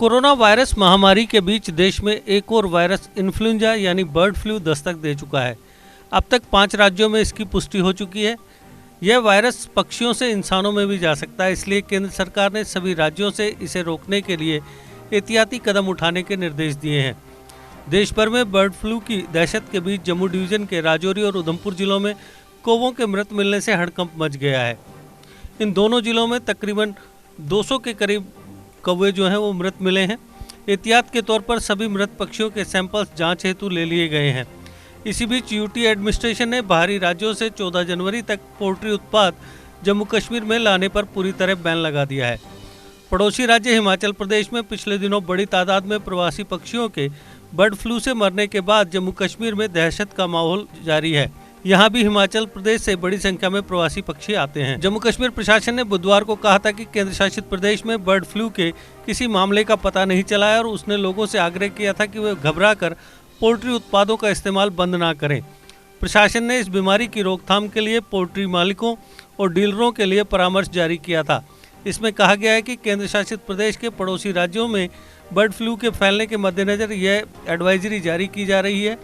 Corona virus महामारी के बीच देश में एक और वायरस इन्फ्लुएंजा यानी बर्ड फ्लू दस्तक दे चुका है। अब तक 5 राज्यों में इसकी पुष्टि हो चुकी है। यह वायरस पक्षियों से इंसानों में भी जा सकता है, इसलिए केंद्र सरकार ने सभी राज्यों से इसे रोकने के लिए एहतियाती कदम उठाने के निर्देश दिए हैं। देश भर में बर्ड फ्लू की दहशत के बीच जम्मू डिवीजन के राजौरी और उधमपुर जिलों में कौवों के मृत मिलने से हड़कंप मच गया है। इन दोनों जिलों में तकरीबन 200 के करीब कौवे जो हैं वो मृत मिले हैं। एहतियात के तौर पर सभी मृत पक्षियों के सैंपल्स जांच हेतु ले लिए गए हैं। इसी बीच यूटी एडमिनिस्ट्रेशन ने बाहरी राज्यों से 14 जनवरी तक पोल्ट्री उत्पाद जम्मू कश्मीर में लाने पर पूरी तरह बैन लगा दिया है। पड़ोसी राज्य हिमाचल प्रदेश में पिछले दिनों बड़ी तादाद में प्रवासी पक्षियों के बर्ड फ्लू से मरने के बाद जम्मू कश्मीर में दहशत का माहौल जारी है। यहाँ भी हिमाचल प्रदेश से बड़ी संख्या में प्रवासी पक्षी आते हैं। जम्मू कश्मीर प्रशासन ने बुधवार को कहा था कि केंद्र शासित प्रदेश में बर्ड फ्लू के किसी मामले का पता नहीं चला है और उसने लोगों से आग्रह किया था कि वे घबराकर पोल्ट्री उत्पादों का इस्तेमाल बंद ना करें। प्रशासन ने इस बीमारी की रोकथाम के लिए पोल्ट्री मालिकों और डीलरों के लिए परामर्श जारी किया था। इसमें कहा गया है कि केंद्र शासित प्रदेश के पड़ोसी राज्यों में बर्ड फ्लू के फैलने के मद्देनजर यह एडवाइजरी जारी की जा रही है।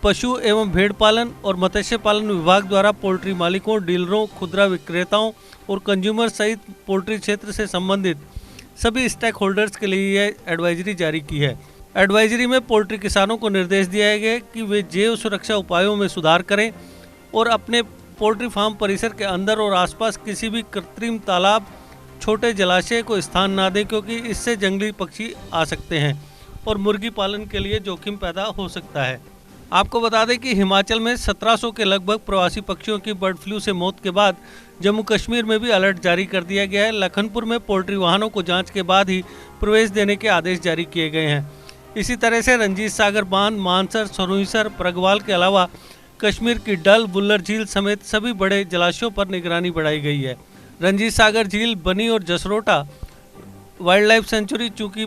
पशु एवं भेड़ पालन और मत्स्य पालन विभाग द्वारा पोल्ट्री मालिकों, डीलरों, खुदरा विक्रेताओं और कंज्यूमर सहित पोल्ट्री क्षेत्र से संबंधित सभी स्टेक होल्डर्स के लिए यह एडवाइजरी जारी की है। एडवाइजरी में पोल्ट्री किसानों को निर्देश दिया गया कि वे जैव सुरक्षा उपायों में सुधार करें और अपने पोल्ट्री फार्म परिसर के अंदर और आसपास किसी भी कृत्रिम तालाब, छोटे जलाशय को स्थान ना दें, क्योंकि इससे जंगली पक्षी आ सकते हैं और मुर्गी पालन के लिए जोखिम पैदा हो सकता है। आपको बता दें कि हिमाचल में 1700 के लगभग प्रवासी पक्षियों की बर्ड फ्लू से मौत के बाद जम्मू कश्मीर में भी अलर्ट जारी कर दिया गया है। लखनपुर में पोल्ट्री वाहनों को जांच के बाद ही प्रवेश देने के आदेश जारी किए गए हैं। इसी तरह से रंजीत सागर बांध, मानसर, सरुईसर, परगवाल के अलावा कश्मीर की डल, बुल्लर झील समेत सभी बड़े जलाशयों पर निगरानी बढ़ाई गई है। रंजीत सागर झील, बनी और जसरोटा वाइल्ड लाइफ सेंचुरी चूंकि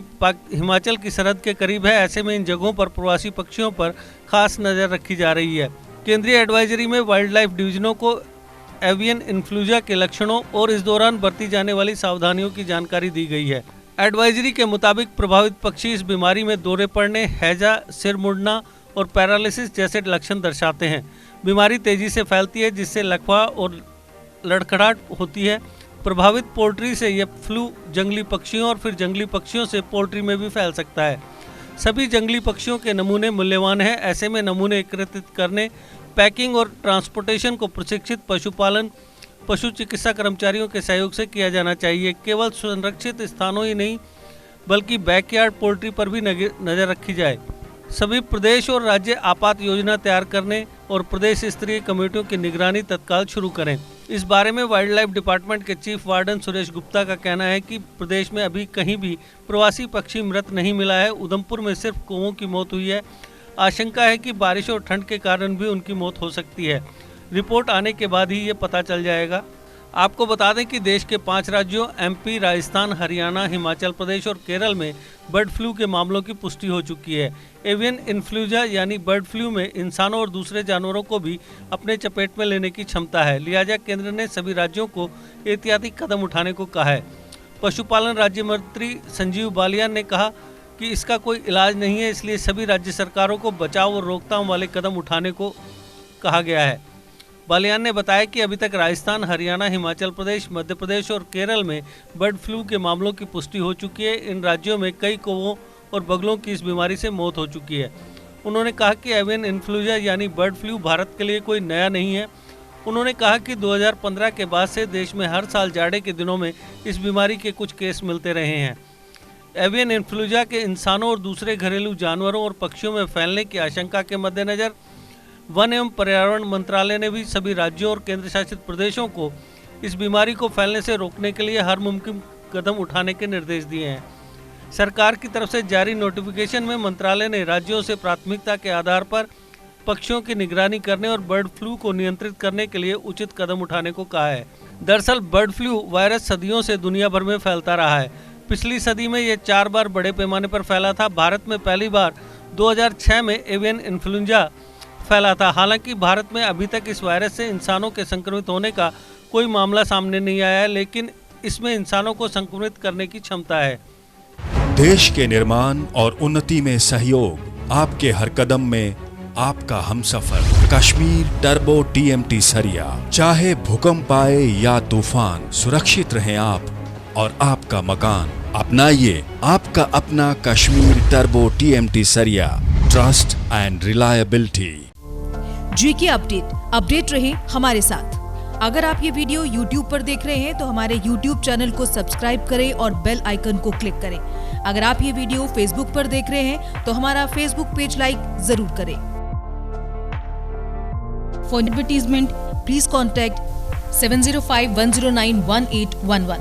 हिमाचल की सरहद के करीब है, ऐसे में इन जगहों पर प्रवासी पक्षियों पर खास नज़र रखी जा रही है। केंद्रीय एडवाइजरी में वाइल्ड लाइफ डिवीजनों को एवियन इन्फ्लुएंजा के लक्षणों और इस दौरान बरती जाने वाली सावधानियों की जानकारी दी गई है। एडवाइजरी के मुताबिक प्रभावित पक्षी इस बीमारी में दौरे पड़ने, हैजा, सिर मुड़ना और पैरालिसिस जैसे लक्षण दर्शाते हैं। बीमारी तेजी से फैलती है, जिससे लकवा और लड़खड़ाहट होती है। प्रभावित पोल्ट्री से यह फ्लू जंगली पक्षियों और फिर जंगली पक्षियों से पोल्ट्री में भी फैल सकता है। सभी जंगली पक्षियों के नमूने मूल्यवान हैं। ऐसे में नमूने एकत्रित करने, पैकिंग और ट्रांसपोर्टेशन को प्रशिक्षित पशुपालन पशु चिकित्सा कर्मचारियों के सहयोग से किया जाना चाहिए। केवल संरक्षित स्थानों ही नहीं बल्कि बैकयार्ड पोल्ट्री पर भी नज़र रखी जाए। सभी प्रदेश और राज्य आपात योजना तैयार करने और प्रदेश स्तरीय कमेटियों की निगरानी तत्काल शुरू करें। इस बारे में वाइल्ड लाइफ डिपार्टमेंट के चीफ वार्डन सुरेश गुप्ता का कहना है कि प्रदेश में अभी कहीं भी प्रवासी पक्षी मृत नहीं मिला है। उधमपुर में सिर्फ कौवों की मौत हुई है। आशंका है कि बारिश और ठंड के कारण भी उनकी मौत हो सकती है। रिपोर्ट आने के बाद ही ये पता चल जाएगा। आपको बता दें कि देश के 5 राज्यों एमपी, राजस्थान, हरियाणा, हिमाचल प्रदेश और केरल में बर्ड फ्लू के मामलों की पुष्टि हो चुकी है। एवियन इन्फ्लुएंजा यानी बर्ड फ्लू में इंसानों और दूसरे जानवरों को भी अपने चपेट में लेने की क्षमता है। लिहाजा केंद्र ने सभी राज्यों को एहतियाती कदम उठाने को कहा है। पशुपालन राज्य मंत्री संजीव बालियान ने कहा कि इसका कोई इलाज नहीं है, इसलिए सभी राज्य सरकारों को बचाव और रोकथाम वाले कदम उठाने को कहा गया है। बालियान ने बताया कि अभी तक राजस्थान, हरियाणा, हिमाचल प्रदेश, मध्य प्रदेश और केरल में बर्ड फ्लू के मामलों की पुष्टि हो चुकी है। इन राज्यों में कई कौवों और बगलों की इस बीमारी से मौत हो चुकी है। उन्होंने कहा कि एवियन इन्फ्लुएंजा यानी बर्ड फ्लू भारत के लिए कोई नया नहीं है। उन्होंने कहा कि 2015 के बाद से देश में हर साल जाड़े के दिनों में इस बीमारी के कुछ केस मिलते रहे हैं। एवियन इन्फ्लुएंजा के इंसानों और दूसरे घरेलू जानवरों और पक्षियों में फैलने की आशंका के मद्देनजर वन एवं पर्यावरण मंत्रालय ने भी सभी राज्यों और केंद्र शासित प्रदेशों को इस बीमारी को फैलने से रोकने के लिए हर मुमकिन कदम उठाने के निर्देश दिए हैं। सरकार की तरफ से जारी नोटिफिकेशन में मंत्रालय ने राज्यों से प्राथमिकता के आधार पर पक्षियों की निगरानी करने और बर्ड फ्लू को नियंत्रित करने के लिए उचित कदम उठाने को कहा है। दरअसल बर्ड फ्लू वायरस सदियों से दुनिया भर में फैलता रहा है। पिछली सदी में यह 4 बार बड़े पैमाने पर फैला था। भारत में पहली बार 2006 में एवियन इन्फ्लुएंजा फैला था। हालांकि भारत में अभी तक इस वायरस से इंसानों के संक्रमित होने का कोई मामला सामने नहीं आया है, लेकिन इसमें इंसानों को संक्रमित करने की क्षमता है। देश के निर्माण और उन्नति में सहयोग, आपके हर कदम में आपका हमसफर। कश्मीर टर्बो TMT सरिया। चाहे भूकंप आए या तूफान, सुरक्षित रहें आप और आपका मकान। अपनाइए आपका अपना कश्मीर टर्बो TMT सरिया। Trust and reliability. GK update रहे हमारे साथ। अगर आप ये वीडियो YouTube पर देख रहे हैं तो हमारे YouTube चैनल को सब्सक्राइब करें और बेल आइकन को क्लिक करें। अगर आप ये वीडियो Facebook पर देख रहे हैं तो हमारा Facebook पेज लाइक जरूर करें। For advertisement, please contact 705-109-1811.